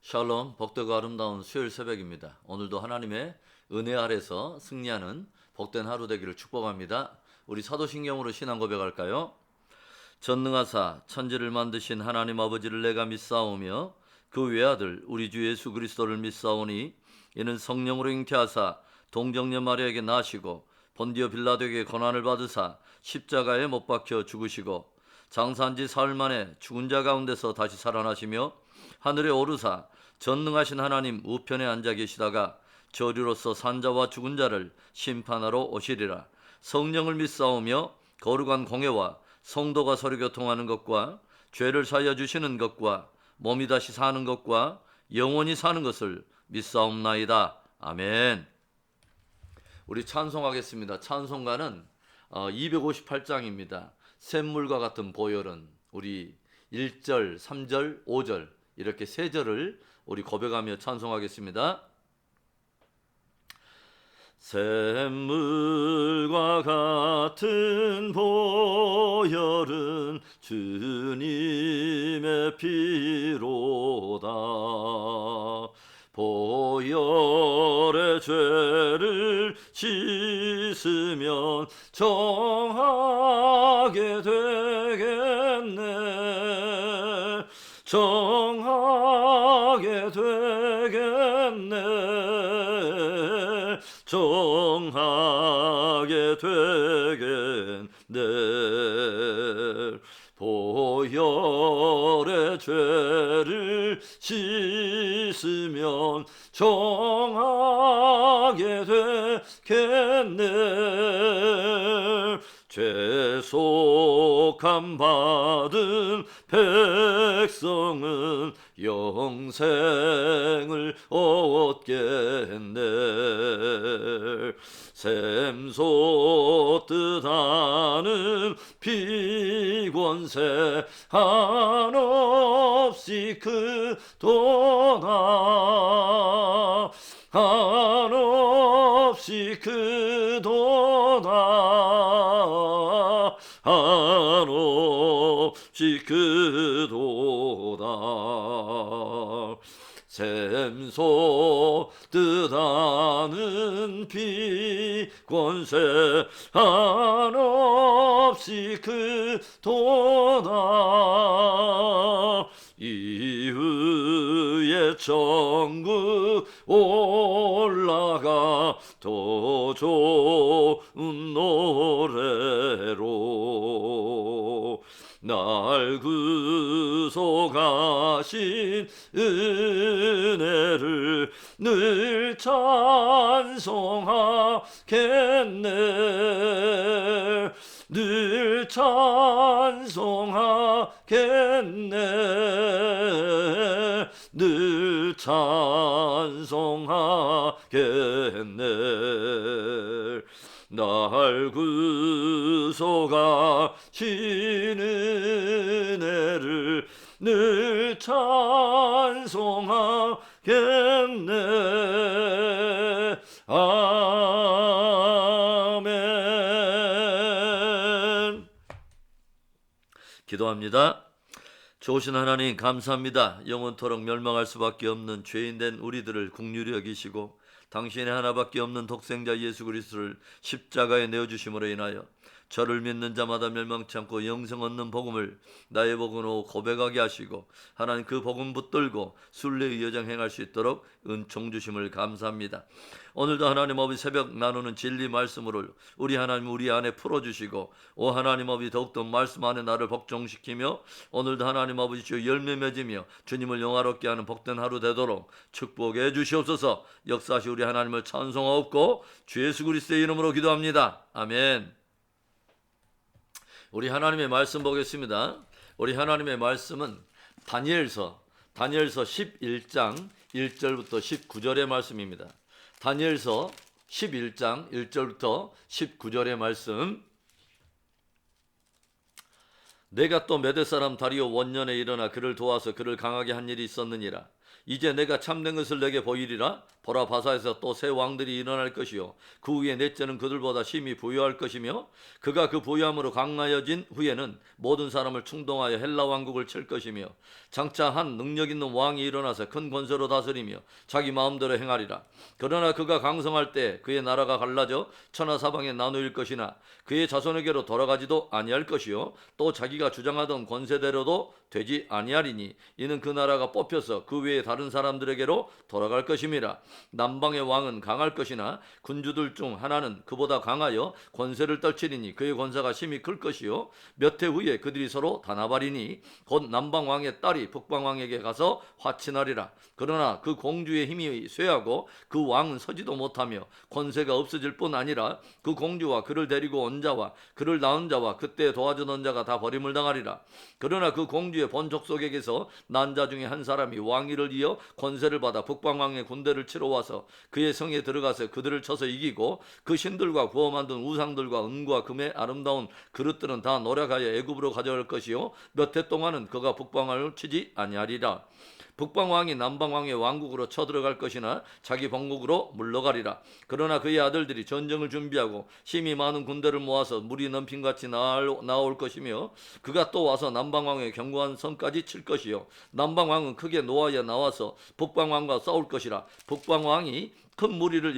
샬롬, 복되고 아름다운 수요일 새벽입니다. 오늘도 하나님의 은혜 아래서 승리하는 복된 하루 되기를 축복합니다. 우리 사도신경으로 신앙 고백할까요? 전능하사 천지를 만드신 하나님 아버지를 내가 믿사오며 그 외아들 우리 주 예수 그리스도를 믿사오니 이는 성령으로 잉태하사 동정녀 마리아에게 나시고 본디오 빌라도에게 고난을 받으사 십자가에 못 박혀 죽으시고 장사한 지 사흘 만에 죽은 자 가운데서 다시 살아나시며 하늘에 오르사 전능하신 하나님 우편에 앉아 계시다가 저리로서 산자와 죽은 자를 심판하러 오시리라. 성령을 믿사오며 거룩한 공회와 성도가 서로 교통하는 것과 죄를 사하여 주시는 것과 몸이 다시 사는 것과 영원히 사는 것을 믿사옵나이다. 아멘. 우리 찬송하겠습니다. 찬송가는 258장입니다. 샘물과 같은 보혈은 우리 1절, 3절, 5절 이렇게 세 절을 우리 고백하며 찬송하겠습니다. 샘물과 같은 보혈은 주님의 피로다. 보혈의 죄를 씻으면 정하게 되겠네. 정하게 되겠네. 정하게 되겠네. 보혈의 죄를 씻으면 정하게 되겠네. 죄속함 받은 백성은 영생을 얻겠네. 샘솟듯 하는 피권세 한없이 크도다. 한없이 크도다. 한없이 크도다. 샘솟듯 하는 피권세 한없이 크도다. 이후에 천국 올라가 더 좋은 노래로 날 구속하신 은혜를 늘 찬송하겠네. 늘 찬송하겠네. 늘 찬송하겠네. 날 구속하신 은혜를 늘 찬송하겠네. 아멘. 기도합니다. 좋으신 하나님 감사합니다. 영원토록 멸망할 수밖에 없는 죄인된 우리들을 긍휼히 여기시고 당신의 하나밖에 없는 독생자 예수 그리스도를 십자가에 내어주심으로 인하여 저를 믿는 자마다 멸망치 않고 영생 얻는 복음을 나의 복음으로 고백하게 하시고 하나님 그 복음 붙들고 순례의 여정 행할 수 있도록 은총 주심을 감사합니다. 오늘도 하나님 아버지 새벽 나누는 진리 말씀을 우리 하나님 우리 안에 풀어주시고 오 하나님 아버지 더욱더 말씀 안에 나를 복종시키며 오늘도 하나님 아버지 주 열매 맺으며 주님을 영화롭게 하는 복된 하루 되도록 축복해 주시옵소서. 역사하시 우리 하나님을 찬송하옵고 주 예수 그리스도의 이름으로 기도합니다. 아멘. 우리 하나님의 말씀 보겠습니다. 우리 하나님의 말씀은 다니엘서 11장 1절부터 19절의 말씀입니다. 다니엘서 11장 1절부터 19절의 말씀. 내가 또 메대 사람 다리오 원년에 일어나 그를 도와서 그를 강하게 한 일이 있었느니라. 이제 내가 참된 것을 내게 보이리라. 보라, 바사에서 또 새 왕들이 일어날 것이요 그 후에 넷째는 그들보다 심히 부유할 것이며 그가 그 부유함으로 강하여진 후에는 모든 사람을 충동하여 헬라 왕국을 칠 것이며 장차 한 능력 있는 왕이 일어나서 큰 권세로 다스리며 자기 마음대로 행하리라. 그러나 그가 강성할 때 그의 나라가 갈라져 천하 사방에 나누일 것이나 그의 자손에게로 돌아가지도 아니할 것이요 또 자기가 주장하던 권세대로도 되지 아니하리니 이는 그 나라가 뽑혀서 그 외에 다른 사람들에게로 돌아갈 것임이라. 남방의 왕은 강할 것이나 군주들 중 하나는 그보다 강하여 권세를 떨치리니 그의 권세가 심히 클 것이요 몇 해 후에 그들이 서로 다나발이니 곧 남방 왕의 딸이 북방 왕에게 가서 화친하리라. 그러나 그 공주의 힘이 쇠하고 그 왕은 서지도 못하며 권세가 없어질 뿐 아니라 그 공주와 그를 데리고 온 자와 그를 낳은 자와 그때 도와주던 자가 다 버림을 당하리라. 그러나 그 공주의 본 족속에게서 난 자 중에 한 사람이 왕위를 이어 권세를 받아 북방 왕의 군대를 치러 와서 그의 성에 들어가서 그들을 쳐서 이기고 그 신들과 구워 만든 우상들과 은과 금의 아름다운 그릇들은 다 노력하여 애굽으로 가져갈 것이요 몇 해 동안은 그가 북방 왕을 치지 아니하리라. 북방 왕이 남방 왕의 왕국으로 쳐들어갈 것이나 자기 본국으로 물러가리라. 그러나 그의 아들들이 전쟁을 준비하고 힘이 많은 군대를 모아서 물이 넘친 같이 나올 것이며 그가 또 와서 남방 왕의 견고한 성까지 칠 것이요 남방 왕은 크게 노하여 나와서 북방 왕과 싸울 것이라. 북방 왕이 큰 무리를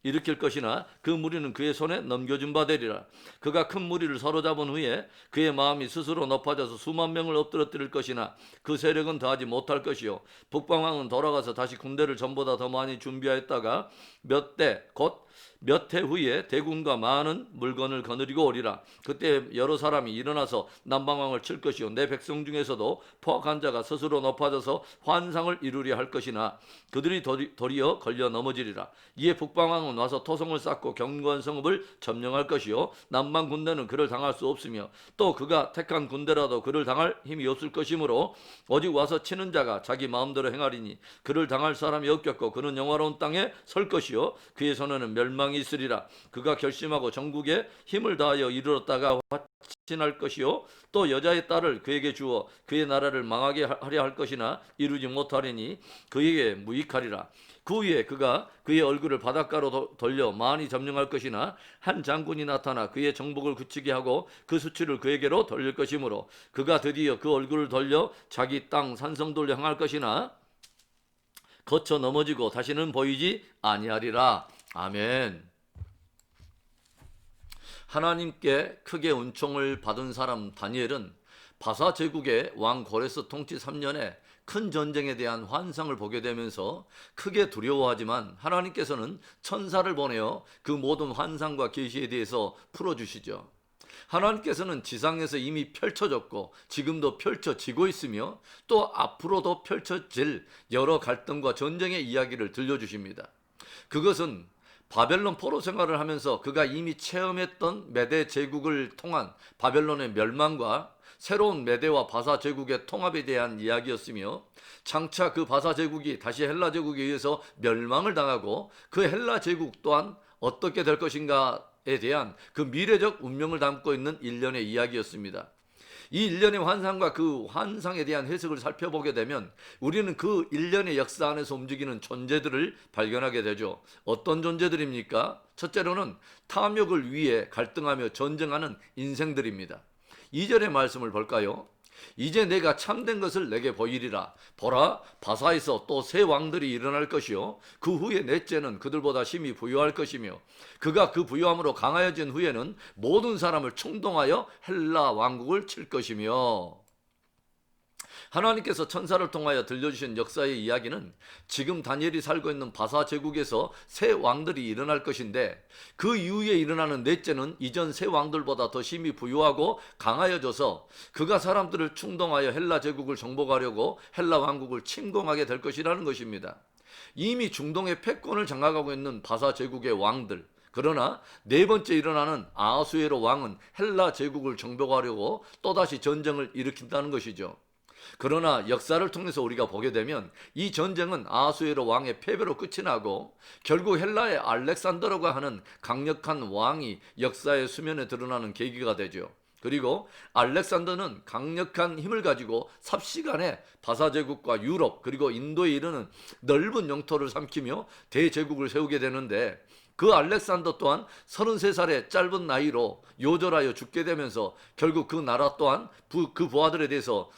일으킬 것이나 그 무리는 그의 손에 넘겨준 바 되리라. 그가 큰 무리를 사로잡은 후에 그의 마음이 스스로 높아져서 수만 명을 엎드러뜨릴 것이나 그 세력은 더하지 못할 것이요 북방왕은 돌아가서 다시 군대를 전보다 더 많이 준비하였다가 몇 해 후에 대군과 많은 물건을 거느리고 오리라. 그때 여러 사람이 일어나서 남방왕을 칠 것이요 내 백성 중에서도 포악한 자가 스스로 높아져서 환상을 이루려 할 것이나 그들이 도리어 걸려 넘어지리라. 이에 북방왕은 와서 토성을 쌓고 견고한 성읍을 점령할 것이요 남방 군대는 그를 당할 수 없으며 또 그가 택한 군대라도 그를 당할 힘이 없을 것이므로 오직 와서 치는 자가 자기 마음대로 행하리니 그를 당할 사람이 없겠고 그는 영화로운 땅에 설 것이요 그의 손에는 멸망이 있으리라. 그가 결심하고 전국에 힘을 다하여 이르렀다가 화친할 것이요 또 여자의 딸을 그에게 주어 그의 나라를 망하게 하려 할 것이나 이루지 못하리니 그에게 무익하리라. 그 후에 그가 그의 얼굴을 바닷가로 돌려 많이 점령할 것이나 한 장군이 나타나 그의 정복을 굳히게 하고 그 수치를 그에게로 돌릴 것이므로 그가 드디어 그 얼굴을 돌려 자기 땅 산성들로 향할 것이나 거쳐 넘어지고 다시는 보이지 아니하리라. 아멘. 하나님께 크게 은총을 받은 사람 다니엘은 바사 제국의 왕 고레스 통치 3년에 큰 전쟁에 대한 환상을 보게 되면서 크게 두려워하지만 하나님께서는 천사를 보내어 그 모든 환상과 계시에 대해서 풀어주시죠. 하나님께서는 지상에서 이미 펼쳐졌고 지금도 펼쳐지고 있으며 또 앞으로도 펼쳐질 여러 갈등과 전쟁의 이야기를 들려주십니다. 그것은 바벨론 포로 생활을 하면서 그가 이미 체험했던 메대 제국을 통한 바벨론의 멸망과 새로운 메대와 바사 제국의 통합에 대한 이야기였으며 장차 그 바사 제국이 다시 헬라 제국에 의해서 멸망을 당하고 그 헬라 제국 또한 어떻게 될 것인가에 대한 그 미래적 운명을 담고 있는 일련의 이야기였습니다. 이 일련의 환상과 그 환상에 대한 해석을 살펴보게 되면 우리는 그 일련의 역사 안에서 움직이는 존재들을 발견하게 되죠. 어떤 존재들입니까? 첫째로는 탐욕을 위해 갈등하며 전쟁하는 인생들입니다. 2절의 말씀을 볼까요? 이제 내가 참된 것을 내게 보이리라. 보라, 바사에서 또 새 왕들이 일어날 것이요 그 후에 넷째는 그들보다 심히 부유할 것이며 그가 그 부유함으로 강하여진 후에는 모든 사람을 충동하여 헬라 왕국을 칠 것이며. 하나님께서 천사를 통하여 들려주신 역사의 이야기는 지금 다니엘이 살고 있는 바사 제국에서 새 왕들이 일어날 것인데 그 이후에 일어나는 넷째는 이전 새 왕들보다 더 심히 부유하고 강하여져서 그가 사람들을 충동하여 헬라 제국을 정복하려고 헬라 왕국을 침공하게 될 것이라는 것입니다. 이미 중동의 패권을 장악하고 있는 바사 제국의 왕들, 그러나 네 번째 일어나는 아하수에로 왕은 헬라 제국을 정복하려고 또다시 전쟁을 일으킨다는 것이죠. 그러나 역사를 통해서 우리가 보게 되면 이 전쟁은 아하수에로 왕의 패배로 끝이 나고 결국 헬라의 알렉산더라고 하는 강력한 왕이 역사의 수면에 드러나는 계기가 되죠. 그리고 알렉산더는 강력한 힘을 가지고 삽시간에 바사제국과 유럽 그리고 인도에 이르는 넓은 영토를 삼키며 대제국을 세우게 되는데, 그 알렉산더 또한 33살의 짧은 나이로 요절하여 죽게 되면서 결국 그 나라 또한 그 부하들에 대해서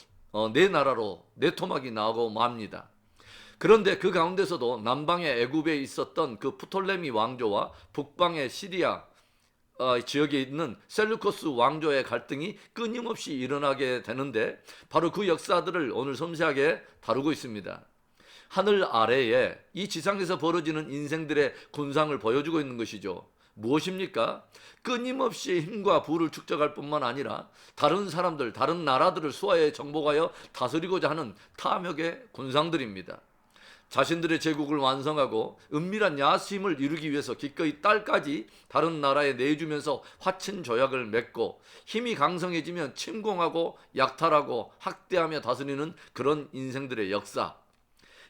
네 나라로 네 토막이 나오고 맙니다. 그런데 그 가운데서도 남방의 애굽에 있었던 그 프톨레미 왕조와 북방의 시리아 지역에 있는 셀루코스 왕조의 갈등이 끊임없이 일어나게 되는데, 바로 그 역사들을 오늘 섬세하게 다루고 있습니다. 하늘 아래에 이 지상에서 벌어지는 인생들의 군상을 보여주고 있는 것이죠. 무엇입니까? 끊임없이 힘과 부를 축적할 뿐만 아니라 다른 사람들, 다른 나라들을 수하에 정복하여 다스리고자 하는 탐욕의 군상들입니다. 자신들의 제국을 완성하고 은밀한 야심을 이루기 위해서 기꺼이 딸까지 다른 나라에 내주면서 화친 조약을 맺고, 힘이 강성해지면 침공하고 약탈하고 학대하며 다스리는 그런 인생들의 역사.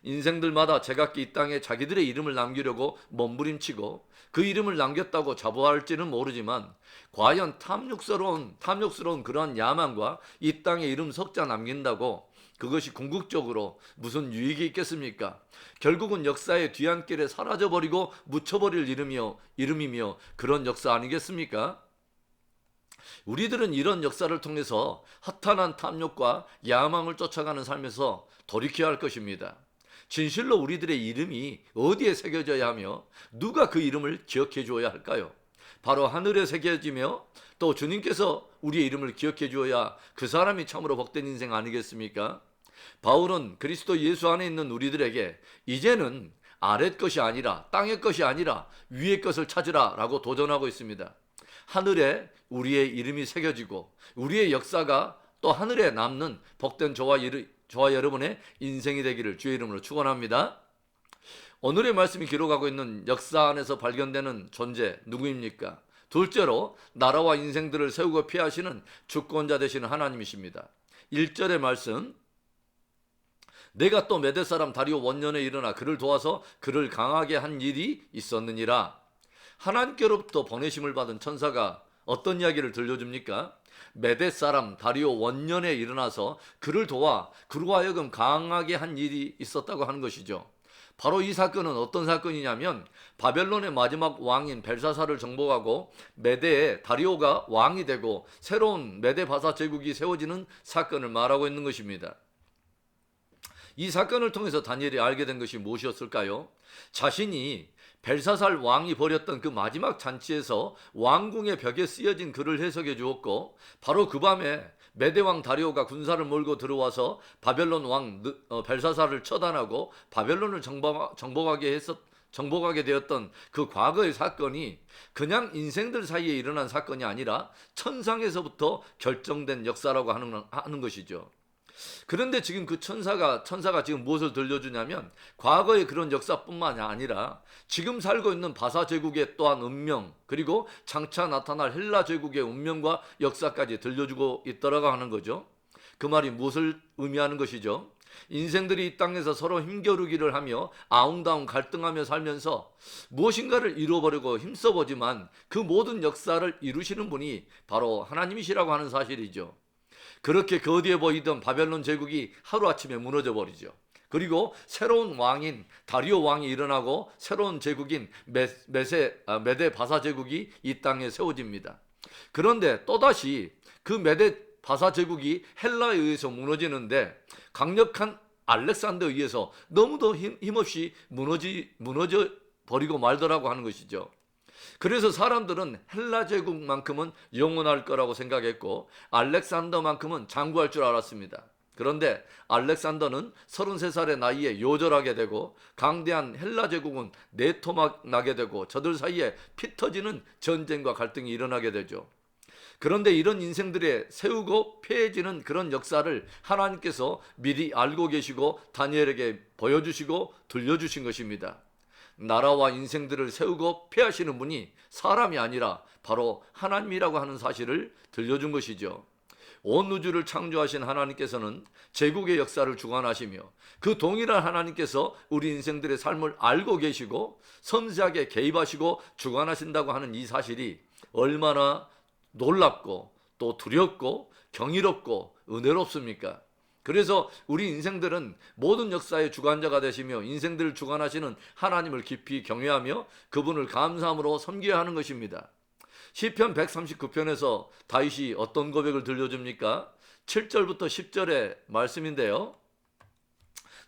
인생들마다 제각기 이 땅에 자기들의 이름을 남기려고 몸부림치고 그 이름을 남겼다고 자부할지는 모르지만, 과연 탐욕스러운 그러한 야망과 이 땅에 이름 석자 남긴다고 그것이 궁극적으로 무슨 유익이 있겠습니까? 결국은 역사의 뒤안길에 사라져버리고 묻혀버릴 이름이며 그런 역사 아니겠습니까? 우리들은 이런 역사를 통해서 허탄한 탐욕과 야망을 쫓아가는 삶에서 돌이켜야 할 것입니다. 진실로 우리들의 이름이 어디에 새겨져야 하며 누가 그 이름을 기억해 주어야 할까요? 바로 하늘에 새겨지며 또 주님께서 우리의 이름을 기억해 주어야 그 사람이 참으로 복된 인생 아니겠습니까? 바울은 그리스도 예수 안에 있는 우리들에게 이제는 아랫 것이 아니라 땅의 것이 아니라 위의 것을 찾으라 라고 도전하고 있습니다. 하늘에 우리의 이름이 새겨지고 우리의 역사가 또 하늘에 남는 복된 저와 여러분의 인생이 되기를 주의 이름으로 축원합니다. 오늘의 말씀이 기록하고 있는 역사 안에서 발견되는 존재 누구입니까? 둘째로 나라와 인생들을 세우고 피하시는 주권자 되시는 하나님이십니다. 1절의 말씀, 내가 또 메대 사람 다리오 원년에 일어나 그를 도와서 그를 강하게 한 일이 있었느니라. 하나님께로부터 보내심을 받은 천사가 어떤 이야기를 들려줍니까? 메대 사람 다리오 원년에 일어나서 그를 도와 그로 하여금 강하게 한 일이 있었다고 하는 것이죠. 바로 이 사건은 어떤 사건이냐면, 바벨론의 마지막 왕인 벨사사를 정복하고 메대의 다리오가 왕이 되고 새로운 메대 바사 제국이 세워지는 사건을 말하고 있는 것입니다. 이 사건을 통해서 다니엘이 알게 된 것이 무엇이었을까요? 자신이 벨사살 왕이 벌였던 그 마지막 잔치에서 왕궁의 벽에 쓰여진 글을 해석해 주었고, 바로 그 밤에 메대왕 다리오가 군사를 몰고 들어와서 바벨론 왕 벨사살을 처단하고 바벨론을 정복하게 되었던 그 과거의 사건이 그냥 인생들 사이에 일어난 사건이 아니라 천상에서부터 결정된 역사라고 하는 것이죠. 그런데 지금 그 천사가 지금 무엇을 들려주냐면, 과거의 그런 역사뿐만 아니라 지금 살고 있는 바사 제국의 또한 운명, 그리고 장차 나타날 헬라 제국의 운명과 역사까지 들려주고 있더라고 하는 거죠. 그 말이 무엇을 의미하는 것이죠? 인생들이 이 땅에서 서로 힘겨루기를 하며 아웅다웅 갈등하며 살면서 무엇인가를 이루어보려고 힘써보지만 그 모든 역사를 이루시는 분이 바로 하나님이시라고 하는 사실이죠. 그렇게 거대해 보이던 바벨론 제국이 하루아침에 무너져 버리죠. 그리고 새로운 왕인 다리오 왕이 일어나고 새로운 제국인 메대 바사 제국이 이 땅에 세워집니다. 그런데 또다시 그 메대 바사 제국이 헬라에 의해서 무너지는데, 강력한 알렉산더에 의해서 너무도 힘없이 무너져 버리고 말더라고 하는 것이죠. 그래서 사람들은 헬라 제국만큼은 영원할 거라고 생각했고 알렉산더만큼은 장구할 줄 알았습니다. 그런데 알렉산더는 33살의 나이에 요절하게 되고 강대한 헬라 제국은 내토막 나게 되고 저들 사이에 피 터지는 전쟁과 갈등이 일어나게 되죠. 그런데 이런 인생들의 세우고 폐해지는 그런 역사를 하나님께서 미리 알고 계시고 다니엘에게 보여주시고 들려주신 것입니다. 나라와 인생들을 세우고 폐하시는 분이 사람이 아니라 바로 하나님이라고 하는 사실을 들려준 것이죠. 온 우주를 창조하신 하나님께서는 제국의 역사를 주관하시며 그 동일한 하나님께서 우리 인생들의 삶을 알고 계시고 섬세하게 개입하시고 주관하신다고 하는 이 사실이 얼마나 놀랍고 또 두렵고 경이롭고 은혜롭습니까? 그래서 우리 인생들은 모든 역사의 주관자가 되시며 인생들을 주관하시는 하나님을 깊이 경외하며 그분을 감사함으로 섬겨야 하는 것입니다. 시편 139편에서 다윗이 어떤 고백을 들려줍니까? 7절부터 10절의 말씀인데요.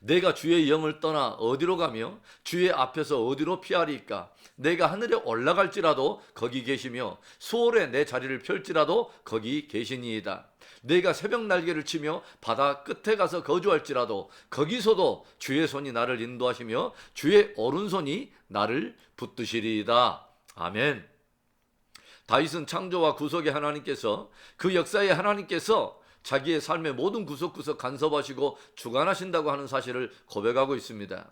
내가 주의 영을 떠나 어디로 가며 주의 앞에서 어디로 피하리이까? 내가 하늘에 올라갈지라도 거기 계시며 수월에 내 자리를 펼지라도 거기 계시니이다. 내가 새벽 날개를 치며 바다 끝에 가서 거주할지라도 거기서도 주의 손이 나를 인도하시며 주의 오른손이 나를 붙드시리이다. 아멘. 다윗은 창조와 구속의 하나님께서, 그 역사의 하나님께서 자기의 삶의 모든 구석구석 간섭하시고 주관하신다고 하는 사실을 고백하고 있습니다.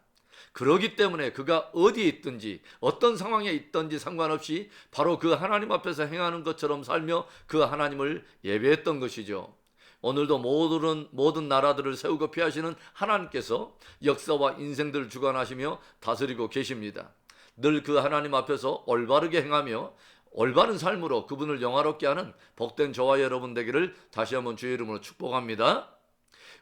그러기 때문에 그가 어디에 있든지 어떤 상황에 있든지 상관없이 바로 그 하나님 앞에서 행하는 것처럼 살며 그 하나님을 예배했던 것이죠. 오늘도 모든 나라들을 세우고 피하시는 하나님께서 역사와 인생들을 주관하시며 다스리고 계십니다. 늘 그 하나님 앞에서 올바르게 행하며 올바른 삶으로 그분을 영화롭게 하는 복된 저와 여러분 되기를 다시 한번 주의 이름으로 축복합니다.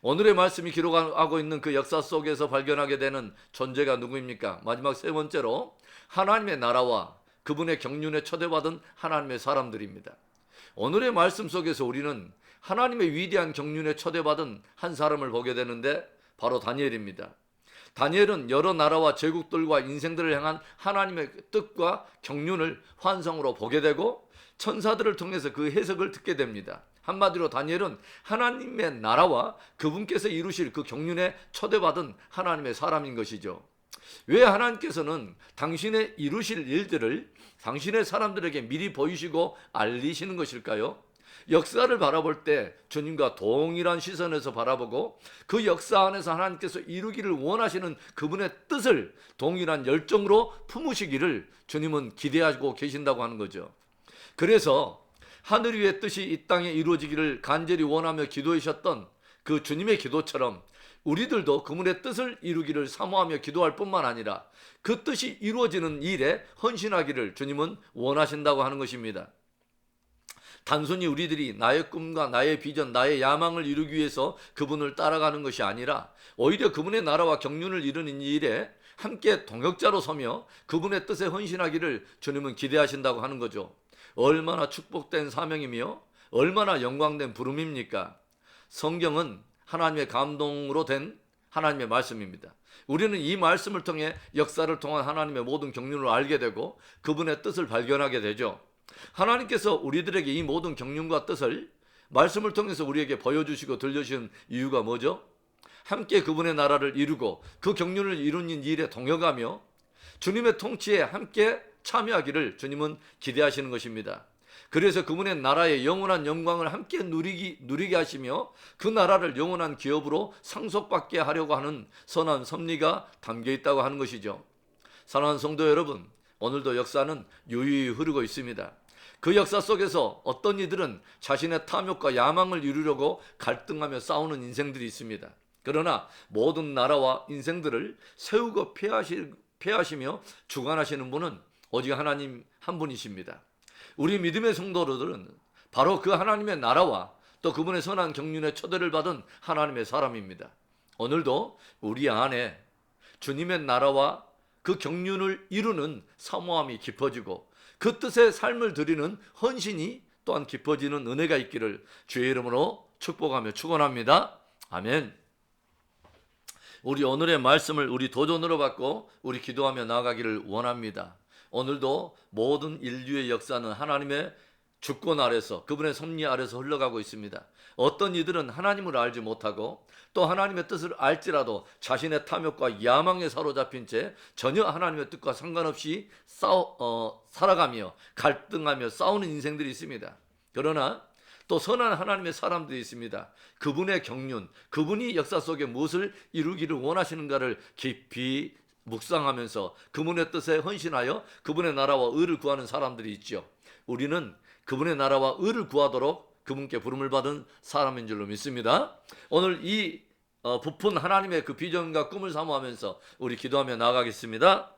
오늘의 말씀이 기록하고 있는 그 역사 속에서 발견하게 되는 존재가 누구입니까? 마지막 세 번째로 하나님의 나라와 그분의 경륜에 초대받은 하나님의 사람들입니다. 오늘의 말씀 속에서 우리는 하나님의 위대한 경륜에 초대받은 한 사람을 보게 되는데 바로 다니엘입니다. 다니엘은 여러 나라와 제국들과 인생들을 향한 하나님의 뜻과 경륜을 환상으로 보게 되고 천사들을 통해서 그 해석을 듣게 됩니다. 한마디로 다니엘은 하나님의 나라와 그분께서 이루실 그 경륜에 초대받은 하나님의 사람인 것이죠. 왜 하나님께서는 당신의 이루실 일들을 당신의 사람들에게 미리 보이시고 알리시는 것일까요? 역사를 바라볼 때 주님과 동일한 시선에서 바라보고 그 역사 안에서 하나님께서 이루기를 원하시는 그분의 뜻을 동일한 열정으로 품으시기를 주님은 기대하고 계신다고 하는 거죠. 그래서 하늘 위의 뜻이 이 땅에 이루어지기를 간절히 원하며 기도하셨던 그 주님의 기도처럼 우리들도 그분의 뜻을 이루기를 사모하며 기도할 뿐만 아니라 그 뜻이 이루어지는 일에 헌신하기를 주님은 원하신다고 하는 것입니다. 단순히 우리들이 나의 꿈과 나의 비전, 나의 야망을 이루기 위해서 그분을 따라가는 것이 아니라 오히려 그분의 나라와 경륜을 이루는 일에 함께 동역자로 서며 그분의 뜻에 헌신하기를 주님은 기대하신다고 하는 거죠. 얼마나 축복된 사명이며 얼마나 영광된 부름입니까? 성경은 하나님의 감동으로 된 하나님의 말씀입니다. 우리는 이 말씀을 통해 역사를 통한 하나님의 모든 경륜을 알게 되고 그분의 뜻을 발견하게 되죠. 하나님께서 우리들에게 이 모든 경륜과 뜻을 말씀을 통해서 우리에게 보여주시고 들려주신 이유가 뭐죠? 함께 그분의 나라를 이루고 그 경륜을 이루는 일에 동역하며 주님의 통치에 함께 참여하기를 주님은 기대하시는 것입니다. 그래서 그분의 나라의 영원한 영광을 함께 누리게 하시며 그 나라를 영원한 기업으로 상속받게 하려고 하는 선한 섭리가 담겨 있다고 하는 것이죠. 사랑하는 성도 여러분, 오늘도 역사는 유유히 흐르고 있습니다. 그 역사 속에서 어떤 이들은 자신의 탐욕과 야망을 이루려고 갈등하며 싸우는 인생들이 있습니다. 그러나 모든 나라와 인생들을 세우고 폐하시며 주관하시는 분은 오직 하나님 한 분이십니다. 우리 믿음의 성도들은 바로 그 하나님의 나라와 또 그분의 선한 경륜에 초대를 받은 하나님의 사람입니다. 오늘도 우리 안에 주님의 나라와 그 경륜을 이루는 사모함이 깊어지고 그 뜻의 삶을 드리는 헌신이 또한 깊어지는 은혜가 있기를 주의 이름으로 축복하며 축원합니다. 아멘. 우리 오늘의 말씀을 우리 도전으로 받고 우리 기도하며 나아가기를 원합니다. 오늘도 모든 인류의 역사는 하나님의 주권 아래서 그분의 섭리 아래서 흘러가고 있습니다. 어떤 이들은 하나님을 알지 못하고 또 하나님의 뜻을 알지라도 자신의 탐욕과 야망에 사로잡힌 채 전혀 하나님의 뜻과 상관없이 살아가며 갈등하며 싸우는 인생들이 있습니다. 그러나 또 선한 하나님의 사람들이 있습니다. 그분의 경륜, 그분이 역사 속에 무엇을 이루기를 원하시는가를 깊이 묵상하면서 그분의 뜻에 헌신하여 그분의 나라와 의를 구하는 사람들이 있죠. 우리는 그분의 나라와 의를 구하도록 그분께 부름을 받은 사람인 줄로 믿습니다. 오늘 이 부푼 하나님의 그 비전과 꿈을 사모하면서 우리 기도하며 나아가겠습니다.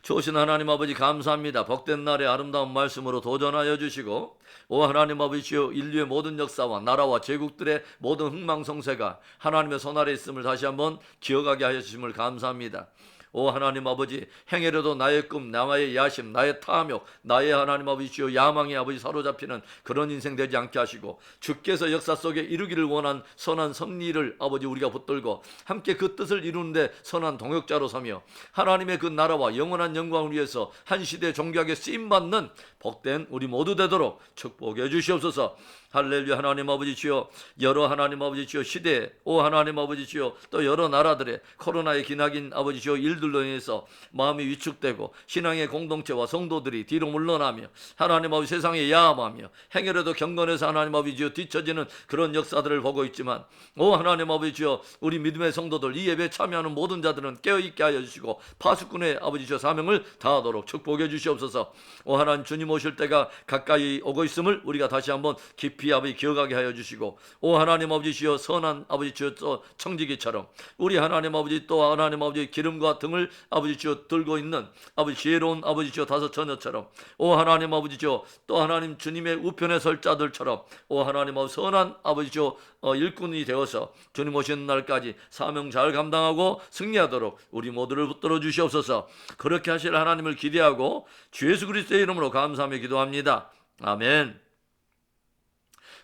좋으신 하나님 아버지 감사합니다. 복된 날에 아름다운 말씀으로 도전하여 주시고, 오 하나님 아버지여, 인류의 모든 역사와 나라와 제국들의 모든 흥망성쇠가 하나님의 손 아래 있음을 다시 한번 기억하게 하여 주심을 감사합니다. 오 하나님 아버지, 행여라도 나의 꿈, 나의 야심, 나의 탐욕, 나의 하나님 아버지여 야망의 아버지 사로잡히는 그런 인생 되지 않게 하시고, 주께서 역사 속에 이루기를 원한 선한 섭리를 아버지 우리가 붙들고 함께 그 뜻을 이루는데 선한 동역자로 서며 하나님의 그 나라와 영원한 영광을 위해서 한 시대 존귀하게 쓰임받는 복된 우리 모두 되도록 축복해 주시옵소서. 할렐루야. 하나님 아버지 주여, 여러 하나님 아버지 주여 시대에, 오 하나님 아버지 주여, 또 여러 나라들의 코로나의 기나긴 아버지 주여 일들로 인해서 마음이 위축되고 신앙의 공동체와 성도들이 뒤로 물러나며 하나님 아버지 세상에 야함하며 행여라도 경건해서 하나님 아버지 주여 뒤처지는 그런 역사들을 보고 있지만, 오 하나님 아버지 주여, 우리 믿음의 성도들, 이 예배에 참여하는 모든 자들은 깨어있게 하여 주시고 파수꾼의 아버지 주여 사명을 다하도록 축복해 주시옵소서. 오 하나님, 주님 오실 때가 가까이 오고 있음을 우리가 다시 한번 깊이 아버지 기억하게 하여 주시고, 오 하나님 아버지 주여, 선한 아버지 주여 청지기처럼 우리 하나님 아버지, 또 하나님 아버지 기름과 등을 아버지 주여 들고 있는 아버지 지혜로운 아버지 주여 다섯 처녀처럼, 오 하나님 아버지 주여, 또 하나님 주님의 우편에 설 자들처럼, 오 하나님 아버지 선한 아버지 주여 일꾼이 되어서 주님 오시는 날까지 사명 잘 감당하고 승리하도록 우리 모두를 붙들어 주시옵소서. 그렇게 하실 하나님을 기대하고 주 예수 그리스도의 이름으로 감사하며 기도합니다. 아멘.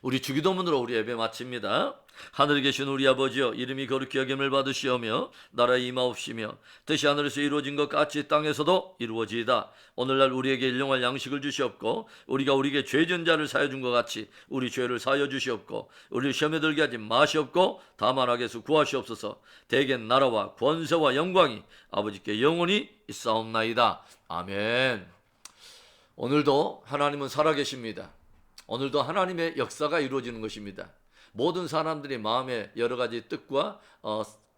우리 주기도문으로 우리 예배 마칩니다. 하늘에 계신 우리 아버지여, 이름이 거룩히 여김을 받으시오며 나라의 임하옵시며 뜻이 하늘에서 이루어진 것 같이 땅에서도 이루어지이다. 오늘날 우리에게 일용할 양식을 주시옵고, 우리가 우리에게 죄진 자를 사하여 준 것 같이 우리 죄를 사하여 주시옵고, 우리를 시험에 들게 하지 마시옵고 다만 악에서 구하시옵소서. 대개 나라와 권세와 영광이 아버지께 영원히 있사옵나이다. 아멘. 오늘도 하나님은 살아계십니다. 오늘도 하나님의 역사가 이루어지는 것입니다. 모든 사람들이 마음에 여러 가지 뜻과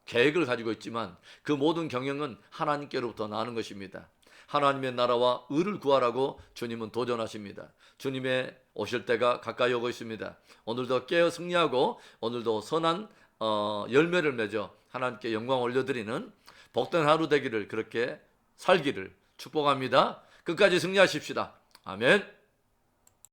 계획을 가지고 있지만 그 모든 경영은 하나님께로부터 나는 것입니다. 하나님의 나라와 의를 구하라고 주님은 도전하십니다. 주님의 오실 때가 가까이 오고 있습니다. 오늘도 깨어 승리하고 오늘도 선한 열매를 맺어 하나님께 영광 올려드리는 복된 하루 되기를, 그렇게 살기를 축복합니다. 끝까지 승리하십시다. 아멘.